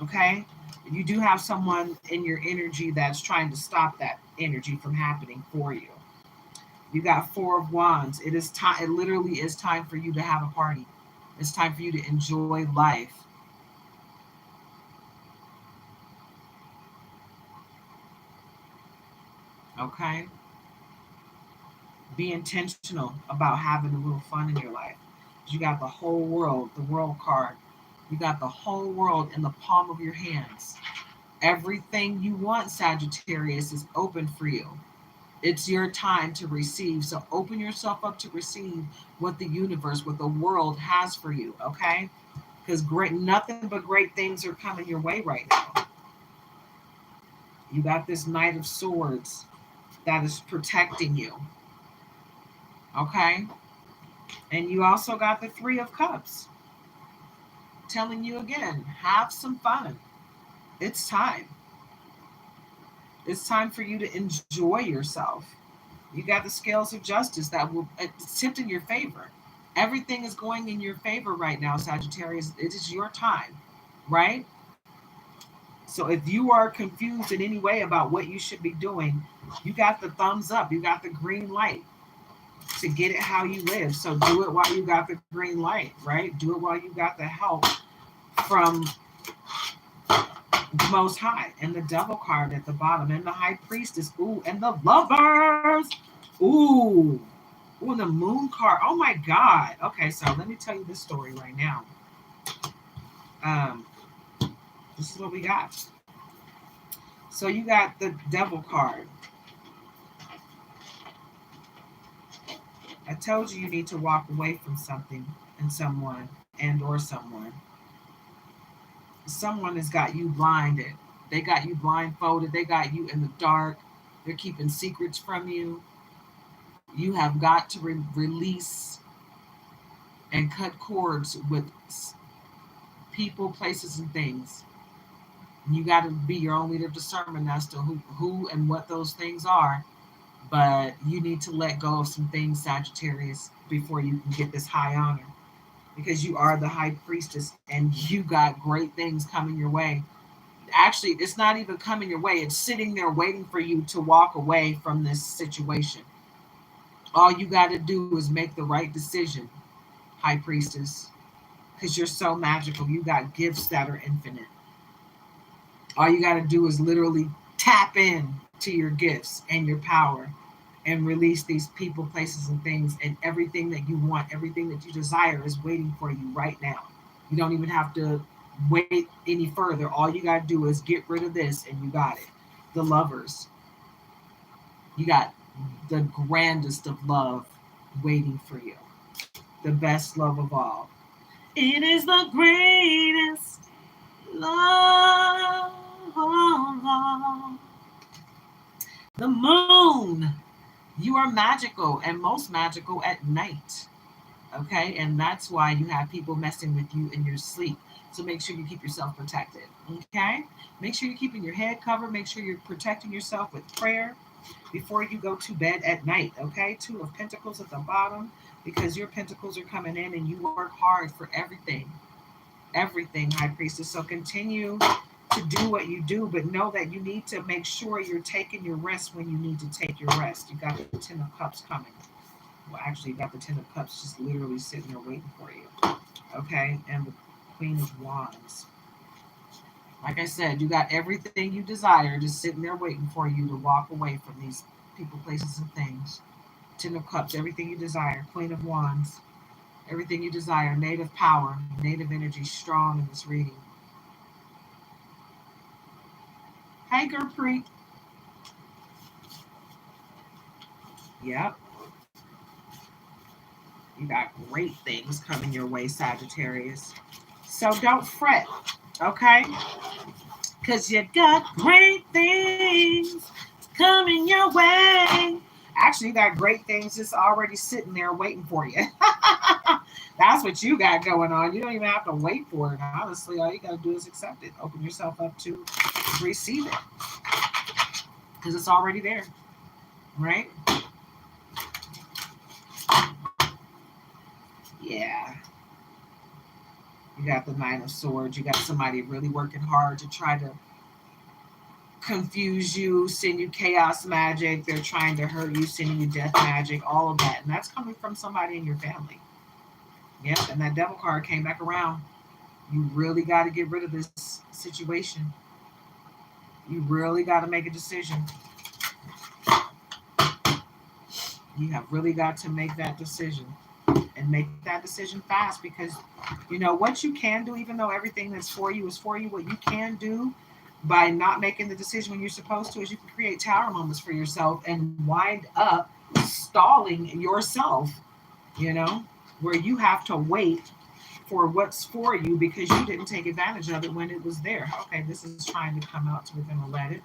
okay? You do have someone in your energy that's trying to stop that energy from happening for you. You got Four of Wands. It is time. It literally is time for you to have a party. It's time for you to enjoy life. Okay? Be intentional about having a little fun in your life. You got the whole world, the world card. You got the whole world in the palm of your hands. Everything you want, Sagittarius, is open for you. It's your time to receive. So open yourself up to receive what the universe, what the world has for you, okay? Because nothing but great things are coming your way right now. You got this Knight of Swords that is protecting you, okay? And you also got the Three of Cups telling you again, have some fun. It's time. It's time for you to enjoy yourself. You got the Scales of Justice that will tip in your favor. Everything is going in your favor right now, Sagittarius. It is your time, right? So if you are confused in any way about what you should be doing, you got the thumbs up. You got the green light to get it how you live. So do it while you got the green light, right? Do it while you got the help from the Most High and the Devil card at the bottom and the High Priestess. Ooh, and the Lovers. Ooh. Ooh, the Moon card. Oh my God. Okay, so let me tell you this story right now. Um, this is what we got. So you got the Devil card. I told you need to walk away from something and someone and or someone. Someone has got you blinded. They got you blindfolded. They got you in the dark. They're keeping secrets from you. You have got to release and cut cords with people, places, and things. You got to be your own leader of discernment as to who and what those things are. But you need to let go of some things, Sagittarius, before you can get this high honor. Because you are the High Priestess and you got great things coming your way. Actually, it's not even coming your way. It's sitting there waiting for you to walk away from this situation. All you got to do is make the right decision, High Priestess, because you're so magical. You got gifts that are infinite. All you got to do is literally tap in to your gifts and your power and release these people, places, and things, and everything that you want, everything that you desire is waiting for you right now. You don't even have to wait any further. All you got to do is get rid of this and you got it. The Lovers. You got the grandest of love waiting for you. The best love of all. It is the greatest love of all. The Moon. You are magical and most magical at night. Okay, and that's why you have people messing with you in your sleep. So make sure you keep yourself protected. Okay, make sure you're keeping your head covered. Make sure you're protecting yourself with prayer before you go to bed at night. Okay, Two of Pentacles at the bottom because your pentacles are coming in and you work hard for everything, High Priestess. So continue to do what you do, but know that you need to make sure you're taking your rest when you need to take your rest. You got the Ten of Cups coming. Well, actually, you got the Ten of Cups just literally sitting there waiting for you. Okay? And the Queen of Wands. Like I said, you got everything you desire just sitting there waiting for you to walk away from these people, places, and things. Ten of Cups, everything you desire. Queen of Wands, everything you desire. Native power, native energy, strong in this reading. Hey, Gurpreet. Yep. You got great things coming your way, Sagittarius. So don't fret, okay? Because you got great things coming your way. Actually, you got great things just already sitting there waiting for you. That's what you got going on. You don't even have to wait for it. Honestly, all you got to do is accept it. Open yourself up to receive it. Because it's already there, right? Yeah. You got the Nine of Swords. You got somebody really working hard to try to confuse you, send you chaos magic. They're trying to hurt you, sending you death magic, all of that. And that's coming from somebody in your family. Yep, and that Devil card came back around. You really got to get rid of this situation. You really got to make a decision. You have really got to make that decision. And make that decision fast, because you know what you can do, even though everything that's for you is for you, what you can do by not making the decision when you're supposed to is you can create tower moments for yourself and wind up stalling yourself, you know, where you have to wait for what's for you because you didn't take advantage of it when it was there. Okay, this is trying to come out, so we're going to let it.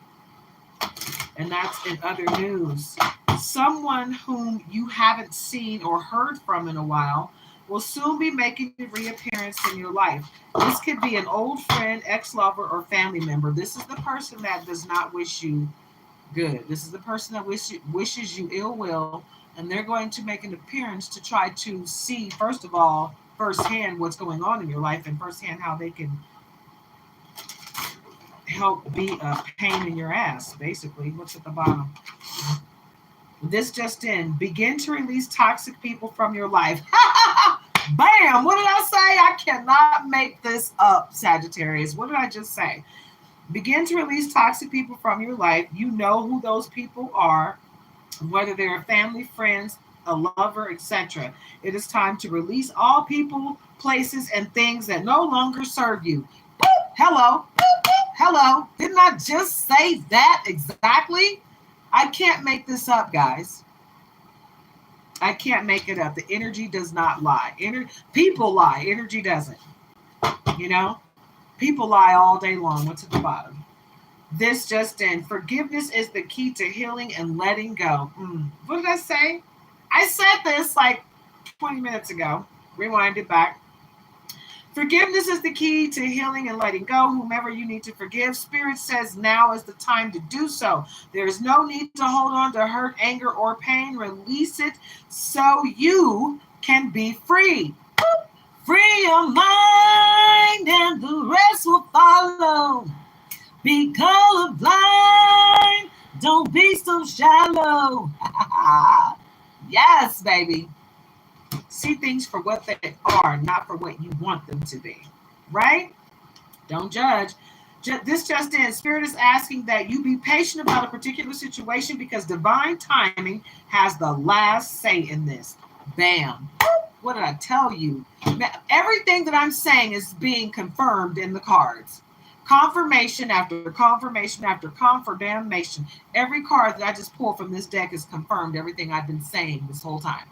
And that's in other news. Someone whom you haven't seen or heard from in a while will soon be making a reappearance in your life. This could be an old friend, ex-lover, or family member. This is the person that does not wish you good. This is the person that wishes you ill will, and they're going to make an appearance to try to see, first of all, firsthand what's going on in your life, and firsthand how they can help be a pain in your ass, basically. What's at the bottom? This just in. Begin to release toxic people from your life. Bam! What did I say? I cannot make this up, Sagittarius. What did I just say? Begin to release toxic people from your life. You know who those people are, whether they're family, friends, a lover, etc. It is time to release all people, places, and things that no longer serve you. Boop, hello. Boop, boop, hello. Didn't I just say that exactly? I can't make this up, guys. I can't make it up. The energy does not lie. People lie. Energy doesn't. You know? People lie all day long. What's at the bottom? This just in. Forgiveness is the key to healing and letting go. What did I say? I said this like 20 minutes ago. Rewind it back. Forgiveness is the key to healing and letting go. Whomever you need to forgive, Spirit says now is the time to do so. There is no need to hold on to hurt, anger, or pain. Release it so you can be free. Free your mind and the rest will follow. Be colorblind. Don't be so shallow. Yes, baby. See things for what they are, not for what you want them to be. Right? Don't judge. This just in. Spirit is asking that you be patient about a particular situation because divine timing has the last say in this. Bam. What did I tell you? Everything that I'm saying is being confirmed in the cards. Confirmation after confirmation after confirmation. Every card that I just pulled from this deck is confirmed everything I've been saying this whole time.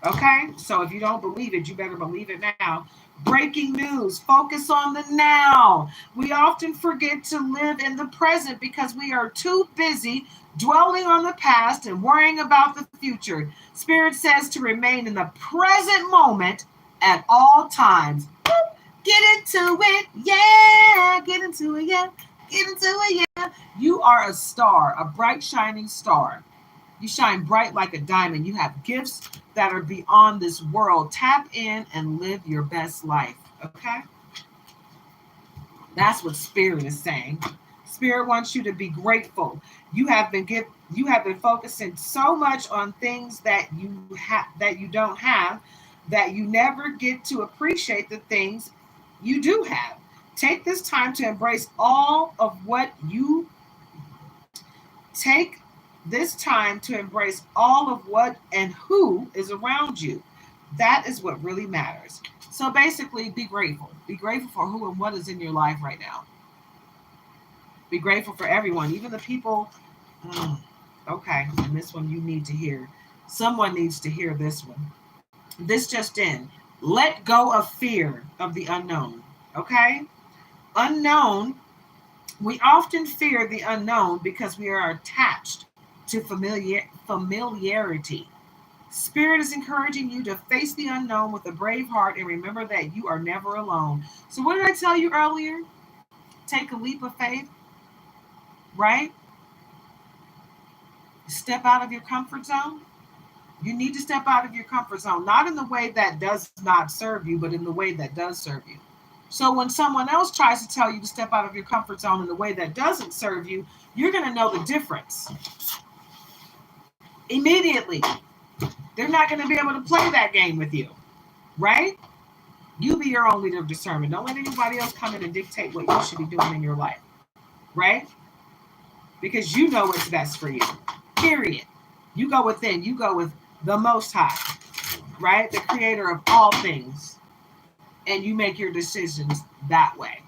Okay? So if you don't believe it, you better believe it now. Breaking news. Focus on the now. We often forget to live in the present because we are too busy dwelling on the past and worrying about the future. Spirit says to remain in the present moment at all times. Get into it. Yeah. Get into it. Yeah. Get into it. Yeah. You are a star, a bright, shining star. You shine bright like a diamond. You have gifts that are beyond this world. Tap in and live your best life. Okay? That's what Spirit is saying. Spirit wants you to be grateful. You have been focusing so much on things that you don't have, that you never get to appreciate the things you do have. Take this time to embrace all of what you take this time to embrace all of what and who is around you. That is what really matters. So basically, be grateful. Be grateful for who and what is in your life right now. Be grateful for everyone, even the people. Okay, and this one you need to hear. Someone needs to hear this one. This just in. Let go of fear of the unknown. Okay? Unknown. We often fear the unknown because we are attached to familiarity. Spirit is encouraging you to face the unknown with a brave heart and remember that you are never alone. So, what did I tell you earlier? Take a leap of faith, right? Step out of your comfort zone. You need to step out of your comfort zone, not in the way that does not serve you, but in the way that does serve you. So when someone else tries to tell you to step out of your comfort zone in a way that doesn't serve you, you're going to know the difference immediately. They're not going to be able to play that game with you, right? You be your own leader of discernment. Don't let anybody else come in and dictate what you should be doing in your life, right? Because you know what's best for you, period. You go within. You go with the Most High, right? The creator of all things. And you make your decisions that way.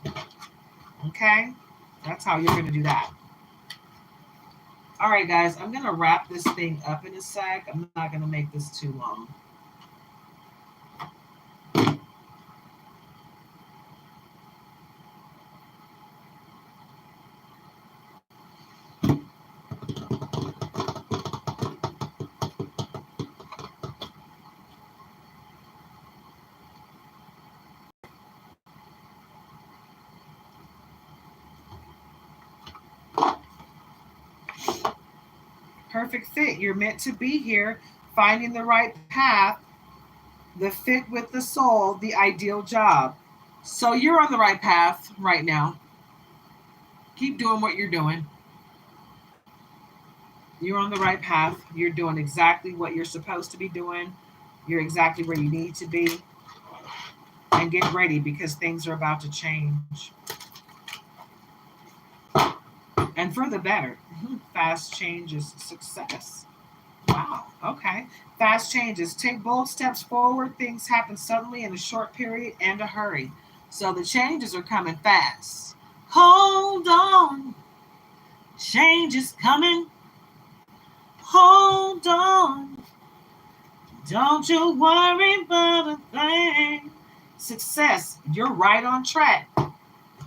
Okay? That's how you're going to do that. All right, guys. I'm going to wrap this thing up in a sec. I'm not going to make this too long. Perfect fit. You're meant to be here, finding the right path, the fit with the soul, the ideal job. So you're on the right path right now. Keep doing what you're doing. You're on the right path. You're doing exactly what you're supposed to be doing. You're exactly where you need to be. And get ready because things are about to change. And for the better. Fast changes, success. Wow. Okay. Fast changes. Take bold steps forward. Things happen suddenly in a short period and a hurry. So the changes are coming fast. Hold on. Change is coming. Hold on. Don't you worry about a thing. Success. You're right on track. Okay.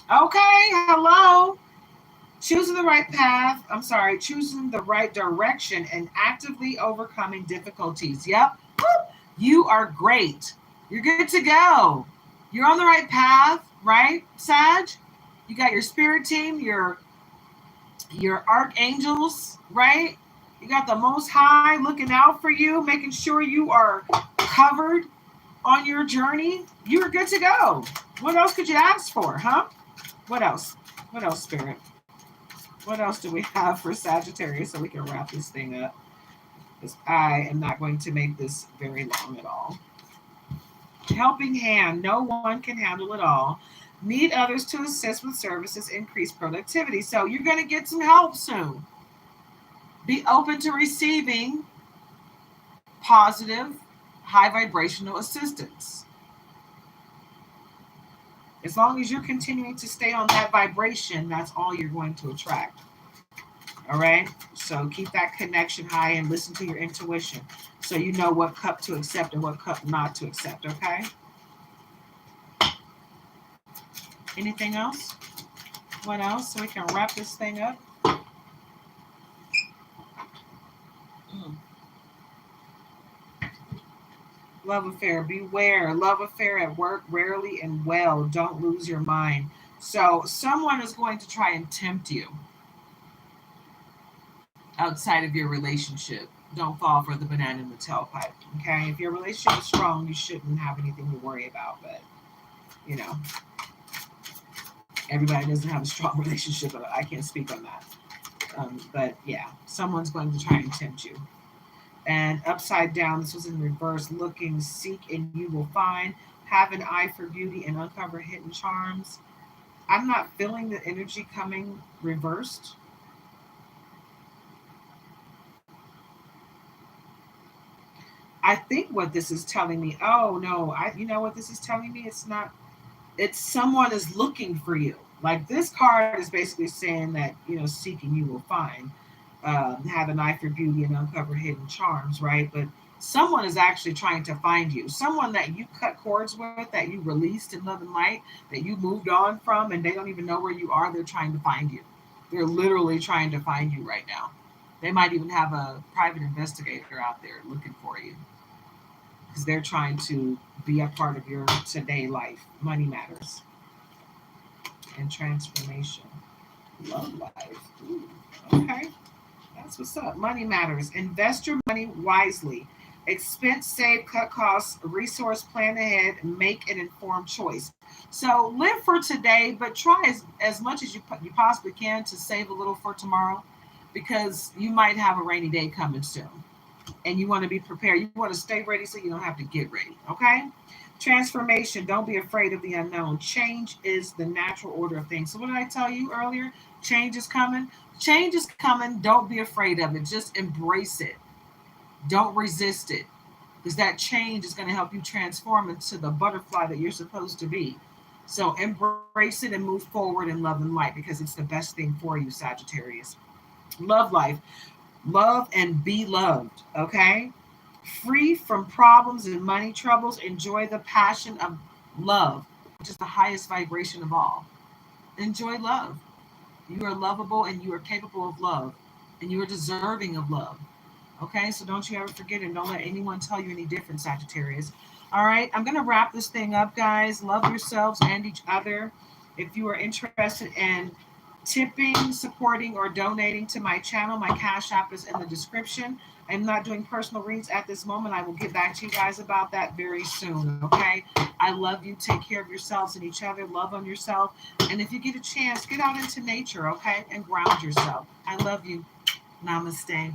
Hello. Choosing the right path. Choosing the right direction and actively overcoming difficulties. Yep. You are great. You're good to go. You're on the right path, right, Sag? You got your spirit team, your archangels, right? You got the Most High looking out for you, making sure you are covered on your journey. You are good to go. What else could you ask for, huh? What else? What else, Spirit? What else do we have for Sagittarius so we can wrap this thing up? Because I am not going to make this very long at all. Helping hand. No one can handle it all. Need others to assist with services, increase productivity. So you're going to get some help soon. Be open to receiving positive, high vibrational assistance. As long as you're continuing to stay on that vibration, that's all you're going to attract. All right? So keep that connection high and listen to your intuition so you know what cup to accept and what cup not to accept, okay? Anything else? What else? So we can wrap this thing up. Love affair. Beware. Love affair at work, rarely and well. Don't lose your mind. So someone is going to try and tempt you outside of your relationship. Don't fall for the banana in the tailpipe. Okay? If your relationship is strong, you shouldn't have anything to worry about. But, Everybody doesn't have a strong relationship, but I can't speak on that. But yeah, someone's going to try and tempt you. And upside down, this was in reverse, looking, seek, and you will find. Have an eye for beauty and uncover hidden charms. I'm not feeling the energy coming reversed. I think what this is telling me, oh no, you know what this is telling me? It's not, it's someone is looking for you. Like this card is basically saying that, seeking you will find. Have an eye for beauty and uncover hidden charms, right? But someone is actually trying to find you. Someone that you cut cords with, that you released in love and light, that you moved on from, and they don't even know where you are. They're trying to find you. They're literally trying to find you right now. They might even have a private investigator out there looking for you because they're trying to be a part of your today life. Money matters and transformation. Love life. Ooh, okay. That's what's up. Money matters. Invest your money wisely. Expense, save, cut costs, resource plan ahead, make an informed choice. So live for today, but try as much as you possibly can to save a little for tomorrow because you might have a rainy day coming soon. And you want to be prepared. You want to stay ready so you don't have to get ready. Okay? Transformation. Don't be afraid of the unknown. Change is the natural order of things. So, what did I tell you earlier? Change is coming. Change is coming. Don't be afraid of it. Just embrace it. Don't resist it. Because that change is going to help you transform into the butterfly that you're supposed to be. So, embrace it and move forward in love and light because it's the best thing for you, Sagittarius. Love life. Love and be loved, okay? Free from problems and money troubles. Enjoy the passion of love, which is the highest vibration of all. Enjoy love. You are lovable and you are capable of love, and you are deserving of love. Okay, so don't you ever forget it. Don't let anyone tell you any different, Sagittarius. All right, I'm going to wrap this thing up, guys. Love yourselves and each other. If you are interested in tipping, supporting, or donating to my channel, my Cash App is in the description. I'm not doing personal reads at this moment. I will get back to you guys about that very soon, okay? I love you. Take care of yourselves and each other. Love on yourself. And if you get a chance, get out into nature, okay? And ground yourself. I love you. Namaste.